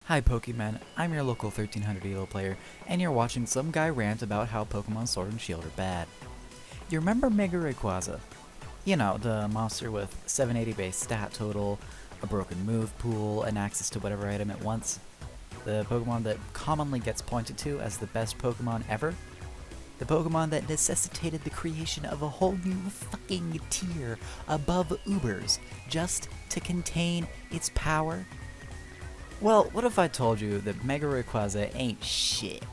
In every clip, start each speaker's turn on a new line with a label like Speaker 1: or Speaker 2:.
Speaker 1: Hi Pokemon, I'm your local 1300 ELO player, and you're watching some guy rant about how Pokemon Sword and Shield are bad. You remember Mega Rayquaza? You know, the monster with 780 base stat total, a broken move pool, and access to whatever item it wants? The Pokemon that commonly gets pointed to as the best Pokemon ever? The Pokemon that necessitated the creation of a whole new fucking tier above Ubers just to contain its power? Well, what if I told you that Mega Rayquaza ain't shit?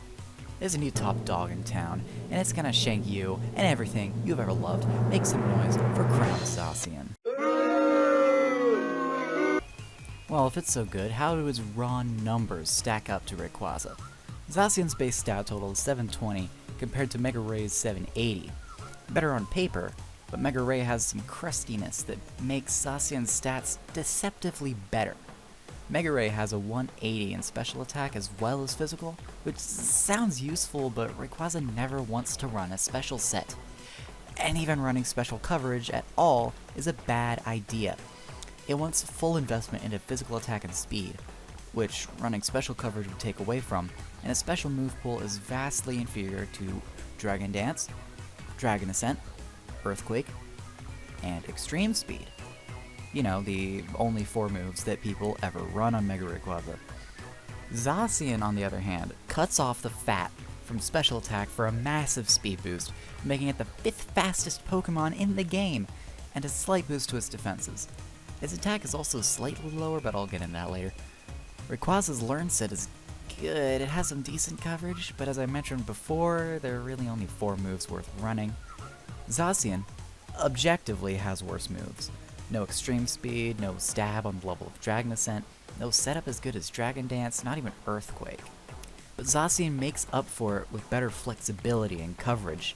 Speaker 1: There's a new top dog in town, and it's gonna shank you and everything you've ever loved. Make some noise for Crown Zacian. Well, if it's so good, how do its raw numbers stack up to Rayquaza? Zacian's base stat total is 720 compared to Mega Ray's 780. Better on paper, but Mega Ray has some crustiness that makes Zacian's stats deceptively better. Mega Ray has a 180 in special attack as well as physical, which sounds useful, but Rayquaza never wants to run a special set. And even running special coverage at all is a bad idea. It wants full investment into physical attack and speed, which running special coverage would take away from, and a special move pool is vastly inferior to Dragon Dance, Dragon Ascent, Earthquake, and Extreme Speed. You know, the only 4 moves that people ever run on Mega Rayquaza. Zacian, on the other hand, cuts off the fat from special attack for a massive speed boost, making it the 5th fastest Pokemon in the game, and a slight boost to its defenses. Its attack is also slightly lower, but I'll get into that later. Rayquaza's Learn Set is good, it has some decent coverage, but as I mentioned before, there are really only 4 moves worth running. Zacian objectively has worse moves. No extreme speed, no stab on the level of Dragon Ascent, no setup as good as Dragon Dance, not even Earthquake. But Zacian makes up for it with better flexibility and coverage.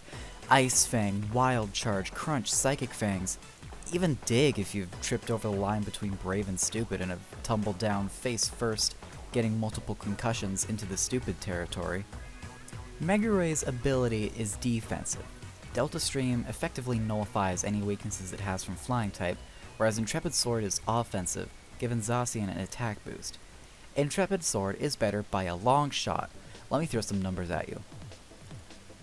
Speaker 1: Ice Fang, Wild Charge, Crunch, Psychic Fangs, even Dig if you've tripped over the line between Brave and Stupid and have tumbled down face first, getting multiple concussions into the stupid territory. Mega Ray's ability is defensive. Delta Stream effectively nullifies any weaknesses it has from Flying type, whereas Intrepid Sword is offensive, giving Zacian an attack boost. Intrepid Sword is better by a long shot. Let me throw some numbers at you.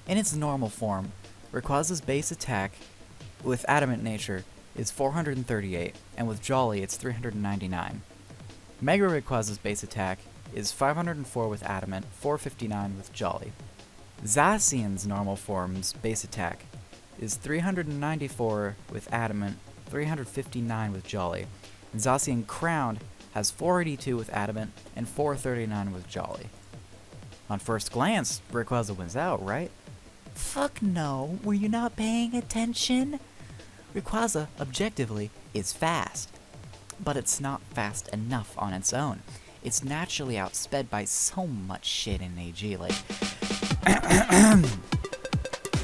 Speaker 1: In its normal form, Rayquaza's base attack with Adamant Nature is 438, and with Jolly it's 399. Mega Rayquaza's base attack is 504 with Adamant, 459 with Jolly. Zacian's normal form's base attack is 394 with Adamant, 359 with Jolly, and Zacian Crowned has 482 with Adamant and 439 with Jolly. On first glance, Rayquaza wins out, right? Fuck no, were you not paying attention? Rayquaza, objectively, is fast, but it's not fast enough on its own. It's naturally outsped by so much shit in AG, like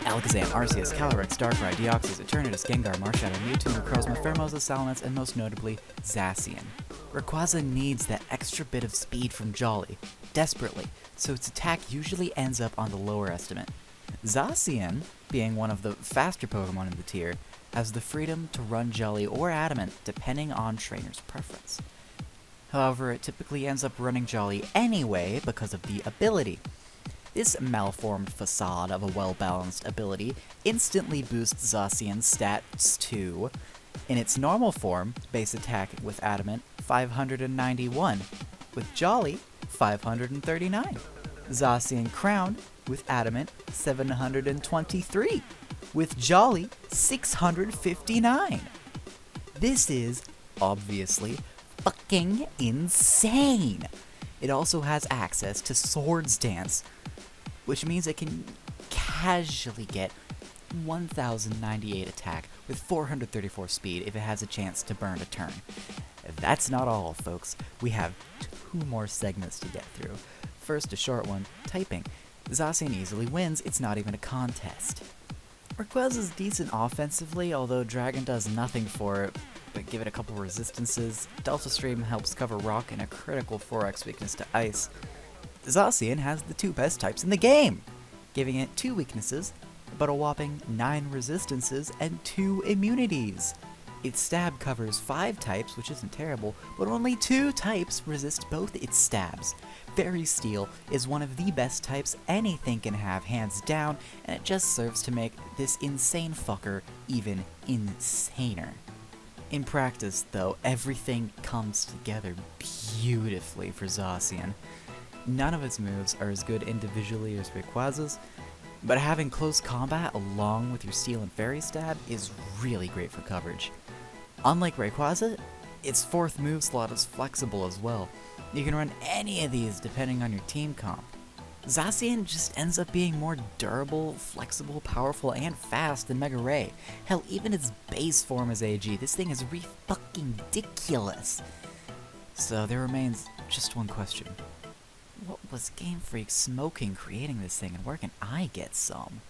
Speaker 1: Alakazam, Arceus, Calyrex, Darkrai, Deoxys, Eternatus, Gengar, Marshadow, Mewtwo, Necrozma, Pheromosa, Salamence, and most notably, Zacian. Rayquaza needs that extra bit of speed from Jolly, desperately, so its attack usually ends up on the lower estimate. Zacian, being one of the faster Pokemon in the tier, has the freedom to run Jolly or Adamant depending on trainer's preference. However, it typically ends up running Jolly anyway because of the ability. This malformed facade of a well-balanced ability instantly boosts Zacian's stats to, in its normal form, base attack with Adamant, 591, with Jolly, 539. Zacian Crowned with Adamant, 723, with Jolly, 659. This is, obviously, fucking insane! It also has access to Swords Dance, which means it can casually get 1098 attack with 434 speed if it has a chance to burn a turn. That's not all, folks. We have 2 more segments to get through. First, a short one, typing. Zacian easily wins, it's not even a contest. Rayquaza's decent offensively, although Dragon does nothing for it, but give it a couple resistances. Delta Stream helps cover Rock and a critical 4x weakness to Ice. Zacian has the 2 best types in the game, giving it 2 weaknesses, but a whopping 9 resistances and 2 immunities. Its stab covers 5 types, which isn't terrible, but only 2 types resist both its stabs. Fairy Steel is one of the best types anything can have, hands down, and it just serves to make this insane fucker even insaner. In practice, though, everything comes together beautifully for Zacian. None of its moves are as good individually as Rayquaza's, but having close combat along with your Steel and Fairy Stab is really great for coverage. Unlike Rayquaza, its 4th move slot is flexible as well. You can run any of these depending on your team comp. Zacian just ends up being more durable, flexible, powerful, and fast than Mega Ray. Hell, even its base form is AG. This thing is ridiculous. So there remains just one question. What was Game Freak smoking creating this thing, and where can I get some?